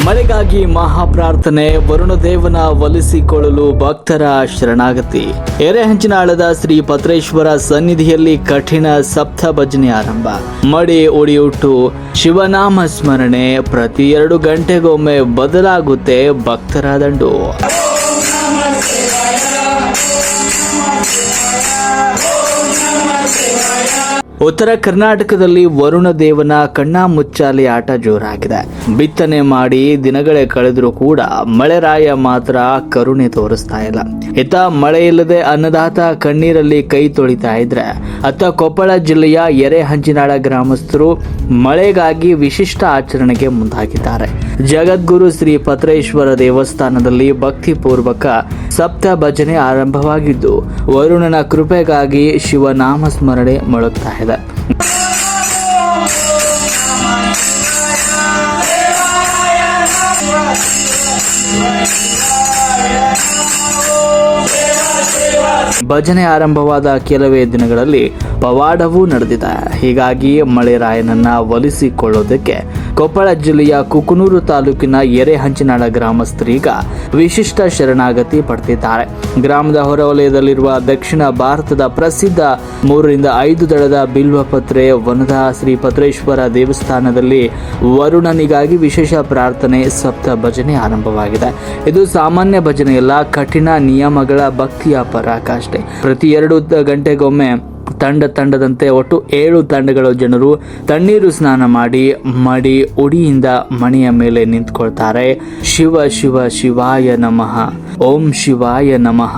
ಮಳೆಗಾಗಿ ಮಹಾಪ್ರಾರ್ಥನೆ, ವರುಣದೇವನ ಒಲಿಸಿಕೊಳ್ಳಲು ಭಕ್ತರ ಶರಣಾಗತಿ. ಎರೆಹಂಚಿನಾಳದ ಶ್ರೀ ಪತ್ರೇಶ್ವರ ಸನ್ನಿಧಿಯಲ್ಲಿ ಕಠಿಣ ಸಪ್ತ ಭಜನೆ ಆರಂಭ. ಮಡಿ ಉಡಿಯುಟ್ಟು ಶಿವನಾಮ ಸ್ಮರಣೆ. ಪ್ರತಿ 2 ಗಂಟೆಗೊಮ್ಮೆ ಬದಲಾಗುತ್ತೆ ಭಕ್ತರ ದಂಡು. ಉತ್ತರ ಕರ್ನಾಟಕದಲ್ಲಿ ವರುಣ ದೇವನ ಕಣ್ಣಾಮುಚ್ಚಾಲೆ ಆಟ ಜೋರಾಗಿದೆ. ಬಿತ್ತನೆ ಮಾಡಿ ದಿನಗಳೇ ಕಳೆದರೂ ಕೂಡ ಮಳೆರಾಯ ಮಾತ್ರ ಕರುಣೆ ತೋರಿಸ್ತಾ ಇಲ್ಲ. ಇತ್ತ ಮಳೆ ಇಲ್ಲದೆ ಅನ್ನದಾತ ಕಣ್ಣೀರಲ್ಲಿ ಕೈ ತೊಳಿತಾ ಇದ್ರೆ, ಅತ್ತ ಕೊಪ್ಪಳ ಜಿಲ್ಲೆಯ ಎರೆಹಂಚಿನಾಳ ಗ್ರಾಮಸ್ಥರು ಮಳೆಗಾಗಿ ವಿಶಿಷ್ಟ ಆಚರಣೆಗೆ ಮುಂದಾಗಿದ್ದಾರೆ. ಜಗದ್ಗುರು ಶ್ರೀ ಪತ್ರೇಶ್ವರ ದೇವಸ್ಥಾನದಲ್ಲಿ ಭಕ್ತಿಪೂರ್ವಕ ಸಪ್ತ ಭಜನೆ ಆರಂಭವಾಗಿದ್ದು, ವರುಣನ ಕೃಪೆಗಾಗಿ ಶಿವನಾಮ ಸ್ಮರಣೆ ಮೊಳಗ್ತಾ ಇದೆ. ಭಜನೆ ಆರಂಭವಾದ ಕೆಲವೇ ದಿನಗಳಲ್ಲಿ ಪವಾಡವೂ ನಡೆದಿದೆ. ಹೀಗಾಗಿ ಮಳೆರಾಯನನ್ನ ಒಲಿಸಿಕೊಳ್ಳೋದಕ್ಕೆ ಕೊಪ್ಪಳ ಜಿಲ್ಲೆಯ ಕುಕನೂರು ತಾಲೂಕಿನ ಎರೆಹಂಚಿನಾಳ ಗ್ರಾಮಸ್ಥರೀಗ ವಿಶಿಷ್ಟ ಶರಣಾಗತಿ ಪಡೆದಿದ್ದಾರೆ. ಗ್ರಾಮದ ಹೊರವಲಯದಲ್ಲಿರುವ ದಕ್ಷಿಣ ಭಾರತದ ಪ್ರಸಿದ್ಧ 3-5 ದಳದ ಬಿಲ್ವಪತ್ರೆ ವನದ ಶ್ರೀ ಪತ್ರೇಶ್ವರ ದೇವಸ್ಥಾನದಲ್ಲಿ ವರುಣನಿಗಾಗಿ ವಿಶೇಷ ಪ್ರಾರ್ಥನೆ ಸಪ್ತ ಭಜನೆ ಆರಂಭವಾಗಿದೆ. ಇದು ಸಾಮಾನ್ಯ ಭಜನೆಯಲ್ಲ, ಕಠಿಣ ನಿಯಮಗಳ ಭಕ್ತಿಯ ಪರಾಕಾಷ್ಠೆ. ಪ್ರತಿ 2 ಗಂಟೆಗೊಮ್ಮೆ ತಂಡದಂತೆ ಒಟ್ಟು 7 ತಂಡಗಳ ಜನರು ತಣ್ಣೀರು ಸ್ನಾನ ಮಾಡಿ ಮಡಿ ಉಡಿಯಿಂದ ಮನೆಯ ಮೇಲೆ ನಿಂತ್ಕೊಳ್ತಾರೆ. ಶಿವ ಶಿವ ಶಿವಾಯ ನಮಃ, ಓಂ ಶಿವಾಯ ನಮಃ,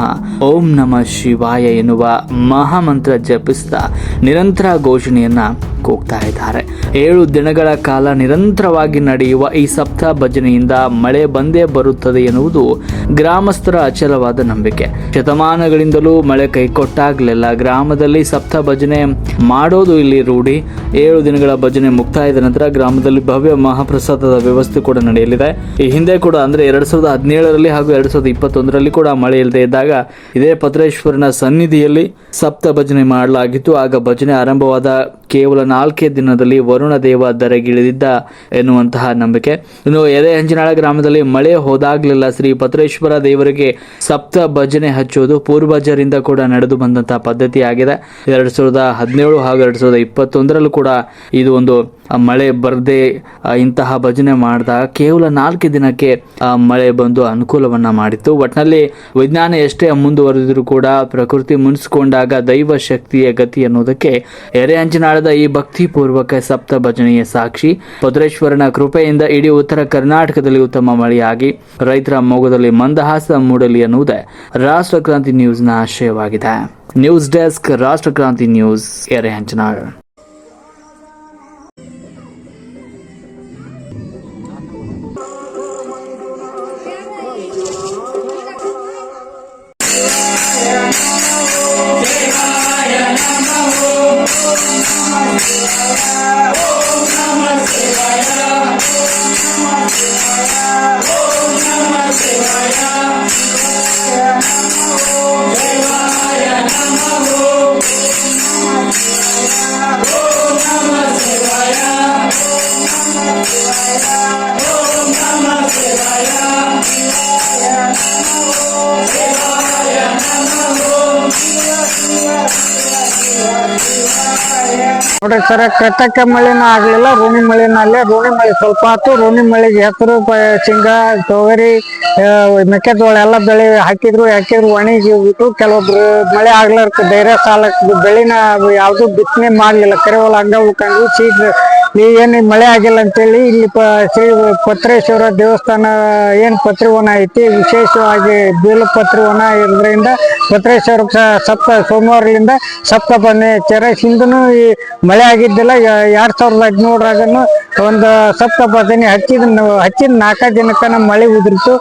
ಓಂ ನಮಃ ಶಿವಾಯ ಎನ್ನುವ ಮಹಾಮಂತ್ರ ಜಪಿಸ್ತಾ ನಿರಂತರ ಘೋಷಣೆಯನ್ನ ಕೂಗ್ತಾ ಇದ್ದಾರೆ. 7 ದಿನಗಳ ಕಾಲ ನಿರಂತರವಾಗಿ ನಡೆಯುವ ಈ ಸಪ್ತ ಭಜನೆಯಿಂದ ಮಳೆ ಬಂದೇ ಬರುತ್ತದೆ ಎನ್ನುವುದು ಗ್ರಾಮಸ್ಥರ ಅಚಲವಾದ ನಂಬಿಕೆ. ಶತಮಾನಗಳಿಂದಲೂ ಮಳೆ ಕೈಕೊಟ್ಟಾಗಲೆಲ್ಲ ಗ್ರಾಮದಲ್ಲಿ ಸಪ್ತ ಭಜನೆ ಮಾಡೋದು ಇಲ್ಲಿ ರೂಢಿ. 7 ದಿನಗಳ ಭಜನೆ ಮುಕ್ತಾಯದ ನಂತರ ಗ್ರಾಮದಲ್ಲಿ ಭವ್ಯ ಮಹಾಪ್ರಸಾದದ ವ್ಯವಸ್ಥೆ ಕೂಡ ನಡೆಯಲಿದೆ. ಈ ಹಿಂದೆ ಕೂಡ ಅಂದ್ರೆ 2017ರಲ್ಲಿ ಹಾಗೂ 2021ರಲ್ಲಿ ಕೂಡ ಮಳೆ ಇಲ್ಲದೆ ಇದ್ದಾಗ ಇದೇ ಪತ್ರೇಶ್ವರನ ಸನ್ನಿಧಿಯಲ್ಲಿ ಸಪ್ತ ಭಜನೆ ಮಾಡಲಾಗಿತ್ತು. ಆಗ ಭಜನೆ ಆರಂಭವಾದ ಕೇವಲ 4 ದಿನದಲ್ಲಿ ವರುಣ ದೇವ ಧರೆಗಿಳಿದಿದ್ದ ಎನ್ನುವಂತಹ ನಂಬಿಕೆ. ಇನ್ನು ಎರೆಹಂಚಿನಾಳ ಗ್ರಾಮದಲ್ಲಿ ಮಳೆ ಹೋದಾಗ್ಲೆಲ್ಲ ಶ್ರೀ ಪತ್ರೇಶ್ವರ ದೇವರಿಗೆ ಸಪ್ತ ಭಜನೆ ಹಚ್ಚೋದು ಪೂರ್ವಜರಿಂದ ಕೂಡ ನಡೆದು ಬಂದಂತಹ ಪದ್ಧತಿ ಆಗಿದೆ. 2017 ಹಾಗೂ 2021ರಲ್ಲೂ ಕೂಡ ಇದು ಒಂದು ಮಳೆ ಬರದೆ ಇಂತಹ ಭಜನೆ ಮಾಡಿದಾಗ ಕೇವಲ 4 ದಿನಕ್ಕೆ ಮಳೆ ಬಂದು ಅನುಕೂಲವನ್ನ ಮಾಡಿತ್ತು. ಒಟ್ಟಿನಲ್ಲಿ ವಿಜ್ಞಾನ ಎಷ್ಟೇ ಮುಂದುವರೆದಿದ್ರು ಕೂಡ ಪ್ರಕೃತಿ ಮುನ್ಸ್ಕೊಂಡಾಗ ದೈವ ಶಕ್ತಿಯ ಗತಿ ಅನ್ನೋದಕ್ಕೆ ಎರೆಹಂಚಿನಾಳದ ಈ ಭಕ್ತಿ ಪೂರ್ವಕ ಸಪ್ತ ಭಜನೆಯ ಸಾಕ್ಷಿ. ಭದ್ರೇಶ್ವರನ ಕೃಪೆಯಿಂದ ಇಡೀ ಉತ್ತರ ಕರ್ನಾಟಕದಲ್ಲಿ ಉತ್ತಮ ಮಳೆಯಾಗಿ ರೈತರ ಮೊಗದಲ್ಲಿ ಮಂದಹಾಸ ಮೂಡಲಿ ಎನ್ನುವುದೇ ರಾಷ್ಟ್ರಕ್ರಾಂತಿ ನ್ಯೂಸ್ನ ಆಶಯವಾಗಿದೆ. News desk, Rashtrakranti news, Erehanchinal. ನೋಡ್ರಿ ಸರ್, ಕಟ್ಟಕ್ಕೆ ಮಳೆನ ಆಗ್ಲಿಲ್ಲ, ರೋಣಿ ಮಳೆನ ಅಲ್ಲೇ. ರೋಣಿ ಮಳೆ ಸ್ವಲ್ಪ ಆಯ್ತು. ರೋಣಿ ಮಳೆಗೆ ಹೆಸರು, ಶೇಂಗಾ, ತೊಗರಿ, ಮೆಕ್ಕೆಜೋಳ ಎಲ್ಲ ಬೆಳೆ ಹಾಕಿದ್ರು ಒಣಗಿ ಬಿಟ್ಟು. ಕೆಲವೊಬ್ರು ಮಳೆ ಆಗ್ಲಾರ್ಕ ಧೈರ್ಯ ಸಾಲಕ್ ಬೆಳಿನ ಯಾವ್ದು ಬಿತ್ತನೆ ಮಾಡ್ಲಿಲ್ಲ, ಕರೆವಲ್ಲ ಹಂಗ ಉಳ್ಕೊಂಡು ಸೀಟ್ ಏನ್ ಮಳೆ ಆಗಿಲ್ಲ ಅಂತೇಳಿ ಇಲ್ಲಿ ಶ್ರೀ ಪತ್ರೇಶ್ವರ ದೇವಸ್ಥಾನ ಏನ್ ಪತ್ರಿವನ ಐತಿ, ವಿಶೇಷವಾಗಿ ಬೀಲಪತ್ರಿವನ ಇರೋದ್ರಿಂದ ಪತ್ರೇಶ್ವರ ಸೋಮವಾರದಿಂದ ಸಪ್ತ ಬಂದೆ ಹಿಂದನು ಈ ಮಳೆ ಆಗಿದ್ದಿಲ್ಲ. 2018ರಾಗನು ಒಂದು ಸಪ್ತ ಭಜನೆ ಹಚ್ಚಿದ 4 ದಿನಕ್ಕ ಮಳೆ ಉದುರಿತು,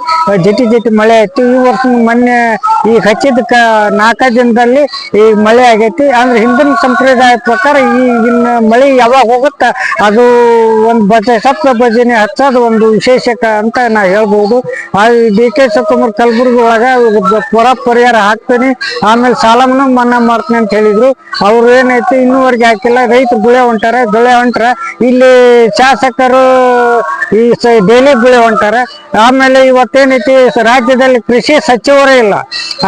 ಜಟಿ ಮಳೆ ಆಯ್ತು. ಈ ವರ್ಷ ಮೊನ್ನೆ ಈ ಹಚ್ಚಿದ 4 ದಿನದಲ್ಲಿ ಈ ಮಳೆ ಆಗೈತಿ. ಅಂದ್ರೆ ಹಿಂದಿನ ಸಂಪ್ರದಾಯ ಪ್ರಕಾರ ಈಗಿನ ಮಳೆ ಯಾವಾಗ ಹೋಗುತ್ತ ಅದು ಒಂದು ಸಪ್ತ ಭಜನೆ ಹಚ್ಚೋದು ಒಂದು ವಿಶೇಷ ಅಂತ ನಾ ಹೇಳ್ಬೋದು. ಆ ಡಿ ಕೆ ಶಿವಕುಮಾರ್ ಕಲಬುರ್ಗಿ ಒಳಗ ಪರಿಹಾರ ಹಾಕ್ತೀನಿ, ಆಮೇಲೆ ಸಾಲವನ್ನು ಮನ್ನಾ ಮಾಡ್ತೀನಿ ಅಂತ ಹೇಳಿದ್ರು. ಅವ್ರು ಏನೈತಿ ಇನ್ನೂವರೆಗೆ ಹಾಕಿಲ್ಲ. ರೈತರು ಗುಳೆ ಹೊಂಟಾರ. ಇಲ್ಲಿ ಶಾಸಕರು ಈ ಡೈಲಿ ಗುಳೆ ಹೊಂಟಾರ. ಆಮೇಲೆ ಇವತ್ತೇನೈತಿ ರಾಜ್ಯದಲ್ಲಿ ಕೃಷಿ ಸಚಿವರೇ ಇಲ್ಲ.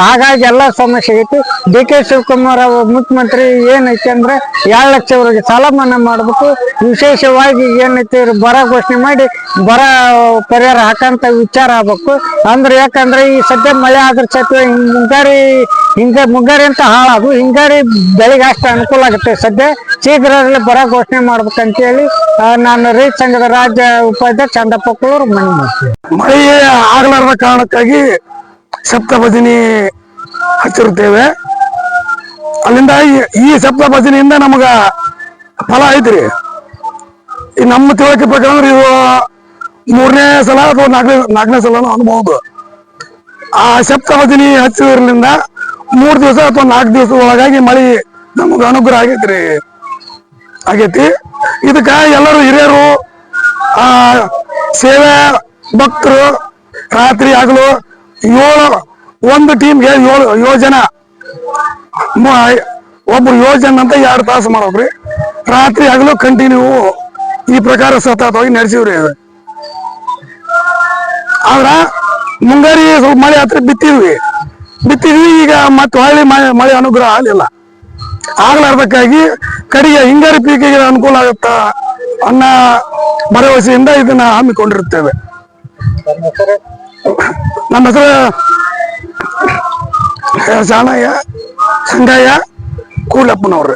ಹಾಗಾಗಿ ಎಲ್ಲಾ ಸಮಸ್ಯೆ ಐತಿ. ಡಿ ಕೆ ಶಿವಕುಮಾರ್ ಮುಖ್ಯಮಂತ್ರಿ ಏನೈತಿ ಅಂದ್ರೆ 2 ಲಕ್ಷವರೆಗೆ ಸಾಲ ಮನ್ನಾ ಮಾಡ್ಬೇಕು. ವಿಶೇಷವಾಗಿ ಏನೈತಿ ಬರ ಘೋಷಣೆ ಮಾಡಿ ಬರ ಪರಿಹಾರ ಹಾಕಂತ ವಿಚಾರ ಆಗ್ಬೇಕು. ಅಂದ್ರೆ ಯಾಕಂದ್ರೆ ಈ ಸದ್ಯ ಮಳೆ ಆದ್ರ ಸತ್ವ ಮುಂಗಾರಿ ಅಂತ ಹಾಳಾದು, ಹಿಂಗಾರಿ ಬೆಳೆಗೆ ಅಷ್ಟು ಅನುಕೂಲ ಆಗುತ್ತೆ. ಸದ್ಯ ಶೀಘ್ರದಲ್ಲೇ ಬರ ಘೋಷಣೆ ಮಾಡ್ಬೇಕಂತ ಹೇಳಿ ನಾನು ರೈತ ಸಂಘದ ರಾಜ್ಯ ಉಪಾಧ್ಯಕ್ಷ ಚಂದಪ್ಪ ಕೂಳೂರು ಮನವಿ ಮಾಡ್ತೀನಿ. ಮಳೆ ಆಗಲಾರದ ಕಾರಣಕ್ಕಾಗಿ ಸಪ್ತಭಜನಿ ಹಚ್ಚಿರುತ್ತೇವೆ. ಅಲ್ಲಿಂದ ಈ ಸಪ್ತಭಜನಿಯಿಂದ ನಮಗ ಫಲ ಐತ್ರಿ. ಈ ನಮ್ಮ ತಿಳುವಳಿಕೆ ಪ್ರಕಾರ ಇದು 3ನೇ ಸಲ ಅಥವಾ 4ನೇ ಸಲ ಅನ್ಬಹುದು. ಆ ಸಪ್ತಭಜನಿ ಹಚ್ಚಿದ್ರಿಂದ 3 ದಿವಸ ಅಥವಾ 4 ದಿವಸ ಒಳಗಾಗಿ ಮಳಿ ನಮಗ ಅನುಗ್ರಹ ಆಗೈತಿ. ಇದಕ್ಕ ಎಲ್ಲರೂ ಹಿರಿಯರು, ಸೇವೆ ಭಕ್ತರು ರಾತ್ರಿ ಹಗಲು ಒಂದು ಟೀಮ್ಗೆ 7 ಜನ, ಒಬ್ರು 7 ಜನ ಅಂತ 2 ತಾಸು ಮಾಡೋಬ್ರಿ. ರಾತ್ರಿ ಹಗಲು ಕಂಟಿನ್ಯೂ ಈ ಪ್ರಕಾರ ಸತತವಾಗಿ ನಡೆಸಿವ್ರಿ. ಆದ್ರ ಮುಂಗಾರಿ ಸ್ವಲ್ಪ ಮಳೆ ಹತ್ರ ಬಿತ್ತಿದ್ವಿ. ಈಗ ಮತ್ತೆ ಹೊಳ್ಳಿ ಮಳೆ ಅನುಗ್ರಹ ಆಗಲಿಲ್ಲ. ಆಗ್ಲಾರ್ದಕ್ಕಾಗಿ ಕಡೆಗೆ ಹಿಂಗಾರಿ ಪೀಕಿಗೆ ಅನುಕೂಲ ಆಗುತ್ತ ಅನ್ನೋ ಭರವಸೆಯಿಂದ ಇದನ್ನ ಹಮ್ಮಿಕೊಂಡಿರುತ್ತೇವೆ. ನಮ್ಮ ಹೆಸರು ಶಾಣಯ್ಯ ಸಂಗಯ್ಯ ಕೂಡ್ಲಪ್ಪನವ್ರು.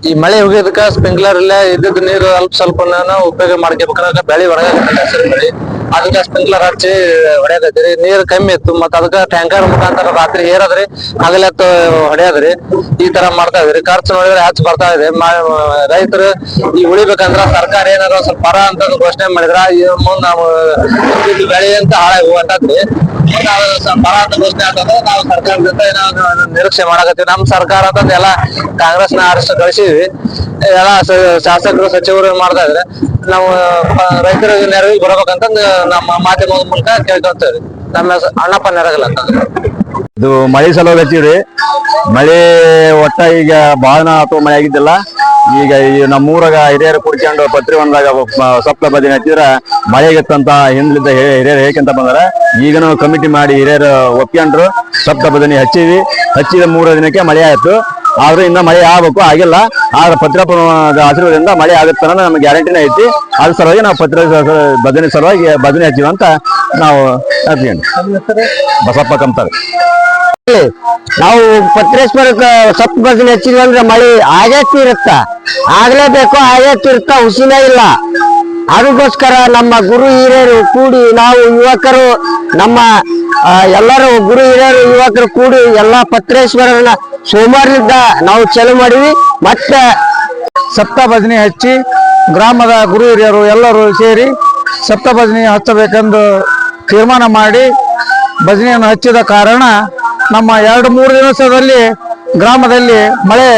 ಈ ಮಳೆ ಹೋಗೋದಕ್ಕ ಸ್ಪ್ರಿಂಕ್ಲರ್ ಇಲ್ಲ, ಇದ್ದಿದ್ ನೀರು ಸ್ವಲ್ಪ ಉಪಯೋಗ ಮಾಡ್ಕೋಬೇಕಂದ್ರೆ ಬೆಳಿ ಒಣಗಿ ಅದಕ್ಕೆ ಸ್ಪ್ರಿಂಕ್ಲರ್ ಹಚ್ಚಿ ಹೊಡೆಯಕತ್ತೀರಿ. ನೀರು ಕಮ್ಮಿ ಇತ್ತು, ಮತ್ತ ಅದಕ್ಕ ಟ್ಯಾಂಕರ್ ಮುಖಾಂತರ ರಾತ್ರಿ ಏರದ್ರಿ, ಹಗಲತ್ತು ಹೊಡೆಯದ್ರಿ. ಈ ತರ ಮಾಡ್ತಾ ಇದ್ರಿ. ಖರ್ಚು ನೋಡಿದ್ರೆ ಹೆಚ್ಚು ಬರ್ತಾ ಇದೆ. ರೈತರು ಈ ಉಳಿಬೇಕಂದ್ರ ಸರ್ಕಾರ ಏನಾದ್ರು ಸ್ವಲ್ಪ ಪರ ಅಂತ ಘೋಷಣೆ ಮಾಡಿದ್ರ ಮುಂದ್ ನಾವು ಬೆಳೆ ಅಂತ ಹಾಳಾಗಿ ಹೋಗಂತದ್ರಿ. ಪರ ಅಂತ ಘೋಷಣೆ ಆಗ್ತದೆ. ನಾವು ಸರ್ಕಾರದಿಂದ ಏನಾದ್ರು ನಿರೀಕ್ಷೆ ಮಾಡಕತ್ತೀವಿ. ನಮ್ ಸರ್ಕಾರ ಅಂತಂದ್ ಎಲ್ಲಾ ಕಾಂಗ್ರೆಸ್ನ ಆರಿಸಿ ಕಳಿಸಿದ್ವಿ. ಎಲ್ಲ ಶಾಸಕರು ಸಚಿವರು ಮಾಡ್ತಾ ಇದ್ರೆ ನಾವು ರೈತರಿಗೆ ನೆರವಿಗೆ ಬರ್ಬೇಕಂತಂದ್ ನಮ್ಮ ಮಾಧ್ಯಮದ ಮೂಲಕ ಕೇಳ್ಕೊಂತೇವ್ರಿ. ನಮ್ಮ ಅಣ್ಣಪ್ಪ ನೆರಗಲ್ಲ ಅಂತಂದ್ರೆ ಇದು ಮಳೆ ಸಲುವಾಗಿ ಹಚ್ಚಿವ್ರಿ. ಮಳೆ ಒಟ್ಟ ಈಗ ಬಾಳನ ಅಥವಾ ಮಳೆ ಆಗಿದ್ದಿಲ್ಲ. ಈಗ ಈ ನಮ್ಮೂರಾಗ ಹಿರಿಯರು ಕುಡ್ಕೊಂಡು ಪತ್ರಿ ಒಂದಾಗ ಸಪ್ತ ಭಜನೆ ಹಚ್ಚಿದ್ರ ಮಳೆಗಿತ್ತಂತ ಹಿಂದ್ಲಿದ್ದ ಹಿರಿಯರು ಹೇಳ್ಕೊಂತ ಬಂದಾರ. ಈಗನು ಕಮಿಟಿ ಮಾಡಿ ಹಿರಿಯರು ಒಪ್ಕೊಂಡ್ರು, ಸಪ್ತ ಭಜನೆ ಹಚ್ಚಿದ 3 ದಿನಕ್ಕೆ ಮಳೆ ಆಯ್ತು. ಆದ್ರೂ ಇನ್ನ ಮಳೆ ಆಗ್ಬೇಕು, ಆಗಿಲ್ಲ. ಆದ್ರೆ ಪತ್ರಪ್ಪನ ಆಶೀರ್ವಾದದಿಂದ ಮಳೆ ಆಗುತ್ತೆ ಅನ್ನೋದು ನಮ್ಗೆ ಗ್ಯಾರಂಟಿನೇ ಐತಿ. ಅದ್ರ ಸಲುವಾಗಿ ನಾವು ಭಜನೆ ಸಲುವಾಗಿ ಭಜನೆ ಹಚ್ಚಿವ ಅಂತ ನಾವು ಬಸಪ್ಪ ಕಂತಾರೆ. ನಾವು ಪತ್ರೇಶ್ವರಕ್ಕೆ ಸಪ್ತ ಭಜನೆ ಹಚ್ಚಿದ್ವಿ ಅಂದ್ರೆ ಮಳೆ ಆಗ್ಲೇಬೇಕು, ಹುಸಿನೇ ಇಲ್ಲ. ಅದಕ್ಕೋಸ್ಕರ ನಮ್ಮ ಗುರು ಹಿರಿಯರು ಕೂಡಿ, ನಾವು ಯುವಕರು, ನಮ್ಮ ಎಲ್ಲರೂ ಗುರು ಹಿರಿಯರು ಯುವಕರು ಕೂಡಿ ಎಲ್ಲಾ ಪತ್ರೇಶ್ವರನ ಸೋಮವಾರದಿಂದ ನಾವು ಚಾಲು ಮಾಡಿವಿ. ಮತ್ತೆ ಸಪ್ತ ಭಜನೆ ಹಚ್ಚಿ ಗ್ರಾಮದ ಗುರು ಹಿರಿಯರು ಎಲ್ಲರೂ ಸೇರಿ ಸಪ್ತ ಭಜನೆ ಹಚ್ಚಬೇಕೆಂದು ತೀರ್ಮಾನ ಮಾಡಿ ಭಜನೆಯನ್ನು ಹಚ್ಚಿದ ಕಾರಣ ನಮ್ಮ 2-3 ದಿವಸದಲ್ಲಿ ಗ್ರಾಮದಲ್ಲಿ ಮಳೆ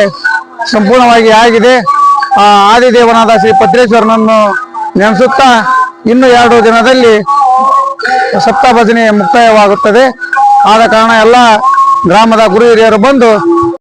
ಸಂಪೂರ್ಣವಾಗಿ ಆಗಿದೆ. ಆದಿದೇವನಾದ ಶ್ರೀ ಪತ್ರೇಶ್ವರನನ್ನು ನೆನೆಸುತ್ತಾ ಇನ್ನು 2 ದಿನದಲ್ಲಿ ಸಪ್ತ ಭಜನೆ ಮುಕ್ತಾಯವಾಗುತ್ತದೆ. ಆದ ಕಾರಣ ಎಲ್ಲ ಗ್ರಾಮದ ಗುರು ಹಿರಿಯರು ಬಂದು